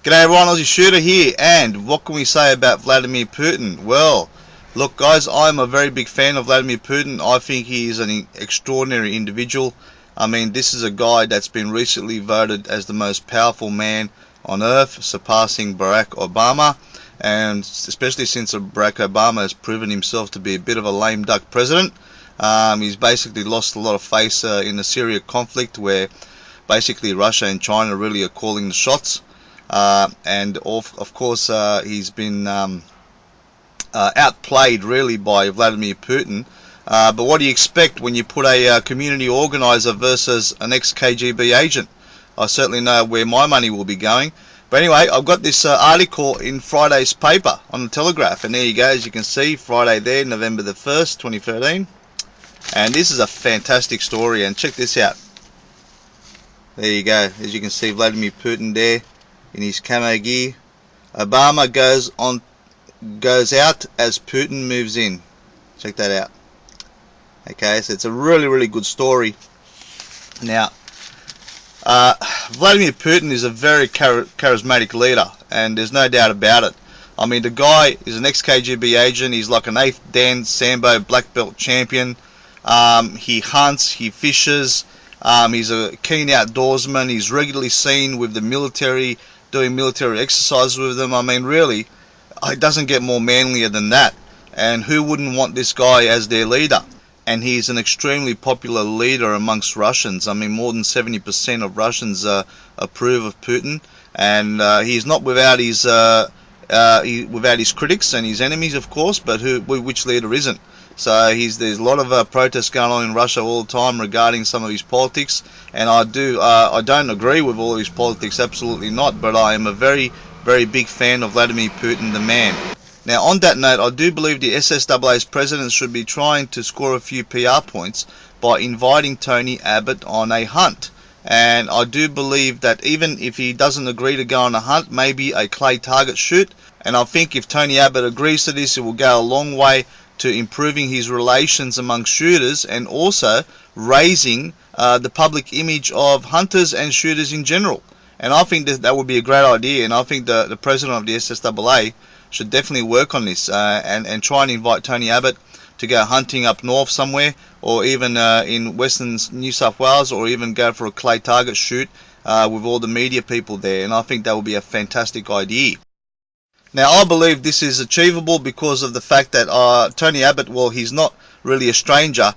G'day everyone, Aussie Shooter here, and what can we say about Vladimir Putin? Well, look guys, I'm a very big fan of Vladimir Putin. I think he is an extraordinary individual. I mean, this is a guy that's been recently voted as the most powerful man on earth, surpassing Barack Obama, and especially since Barack Obama has proven himself to be a bit of a lame duck president. He's basically lost a lot of face in the Syria conflict, where basically Russia and China really are calling the shots. And of course he's been outplayed really by Vladimir Putin. But what do you expect when you put a community organizer versus an ex-KGB agent? I certainly know where my money will be going. But anyway, I've got this article in Friday's paper on the Telegraph, and there you go, as you can see, Friday there, November the 1st, 2013. And this is a fantastic story, and check this out. There you go, as you can see, Vladimir Putin there in his camo gear. Obama goes out as Putin moves in. Check that out. Okay, so it's a really good story. Now, Vladimir Putin is a very charismatic leader, and there's no doubt about it. I mean, the guy is an ex-KGB agent. He's like an 8th Dan Sambo black belt champion. He hunts, he fishes. He's a keen outdoorsman. He's regularly seen with the military, doing military exercises with them. I mean, really, it doesn't get more manlier than that. And who wouldn't want this guy as their leader? And he's an extremely popular leader amongst Russians. I mean, more than 70% of Russians approve of Putin. And he's not without his critics and his enemies, of course. But which leader isn't? So there's a lot of protests going on in Russia all the time regarding some of his politics, and I don't agree with all of his politics, absolutely not, but I am a very big fan of Vladimir Putin, the man. Now, on that note, I do believe the SSAA's president should be trying to score a few PR points by inviting Tony Abbot on a hunt. And I do believe that even if he doesn't agree to go on a hunt, maybe a clay target shoot. And I think if Tony Abbot agrees to this, it will go a long way to improving his relations among shooters, and also raising the public image of hunters and shooters in general. And I think that would be a great idea, and I think the president of the SSAA should definitely work on this and try and invite Tony Abbot to go hunting up north somewhere, or even in western New South Wales, or even go for a clay target shoot with all the media people there. And I think that would be a fantastic idea. Now, I believe this is achievable because of the fact that Tony Abbot, well, he's not really a stranger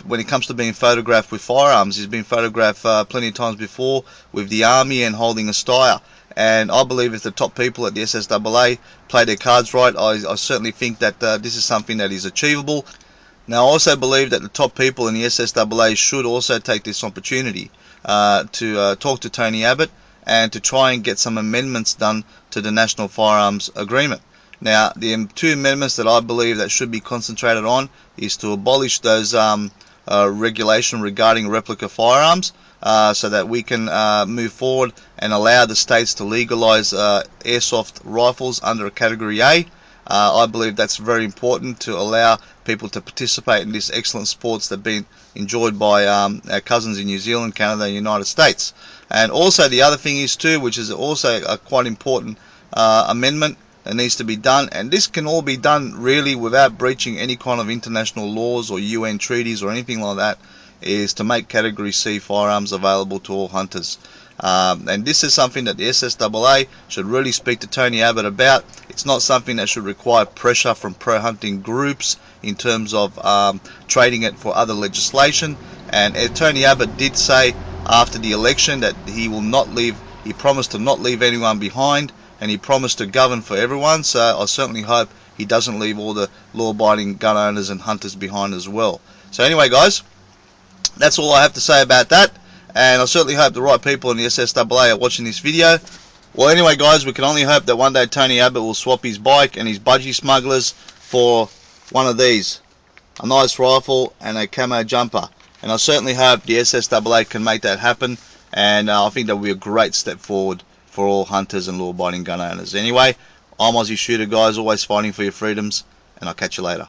when it comes to being photographed with firearms. He's been photographed plenty of times before with the army and holding a Steyr. And I believe if the top people at the SSAA play their cards right, I certainly think that this is something that is achievable. Now, I also believe that the top people in the SSAA should also take this opportunity to talk to Tony Abbot and to try and get some amendments done to the National Firearms Agreement. Now, the two amendments that I believe that should be concentrated on is to abolish those regulation regarding replica firearms, so that we can move forward and allow the states to legalize airsoft rifles under a Category A. I believe that's very important to allow people to participate in this excellent sports that have been enjoyed by our cousins in New Zealand, Canada, and United States. And also the other thing is too, which is also a quite important amendment that needs to be done, and this can all be done really without breaching any kind of international laws or UN treaties or anything like that, is to make Category C firearms available to all hunters. And this is something that the SSAA should really speak to Tony Abbot about. It's not something that should require pressure from pro-hunting groups in terms of trading it for other legislation. And Tony Abbot did say after the election that he promised to not leave anyone behind, and he promised to govern for everyone. So I certainly hope he doesn't leave all the law-abiding gun owners and hunters behind as well. So anyway guys, that's all I have to say about that, and I certainly hope the right people in the SSAA are watching this video. Well, anyway guys, we can only hope that one day Tony Abbot will swap his bike and his budgie smugglers for one of these, a nice rifle and a camo jumper. And I certainly hope the SSAA can make that happen, and I think that will be a great step forward for all hunters and law-abiding gun owners. Anyway, I'm Aussie Shooter, guys, always fighting for your freedoms, and I'll catch you later.